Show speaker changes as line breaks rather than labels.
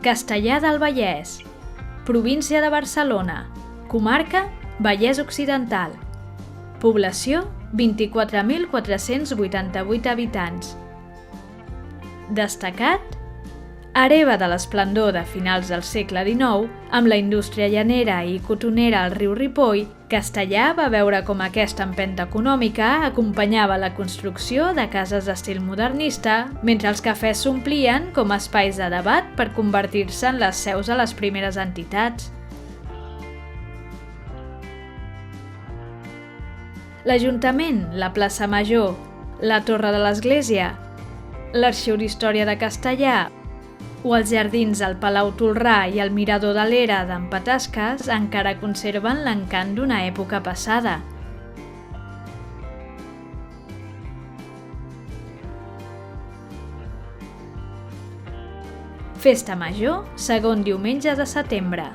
Castellar del Vallès, província de Barcelona, comarca Vallès Occidental, població 24.488 habitants. Destacat, hereva de l'esplendor de finals del segle XIX, amb la indústria llanera i cotonera al riu Ripoll, Castellar va veure com aquesta empenta econòmica acompanyava la construcció de cases d'estil modernista, mentre els cafès s'omplien com a espais de debat per convertir-se en les seus de les primeres entitats. L'Ajuntament, la plaça Major, la Torre de l'Església, l'Arxiu d'Història de Castellar o els jardins del Palau Tolrà i el Mirador de l'Era d'en Patasques encara conserven l'encant d'una època passada. Festa Major, segon diumenge de setembre.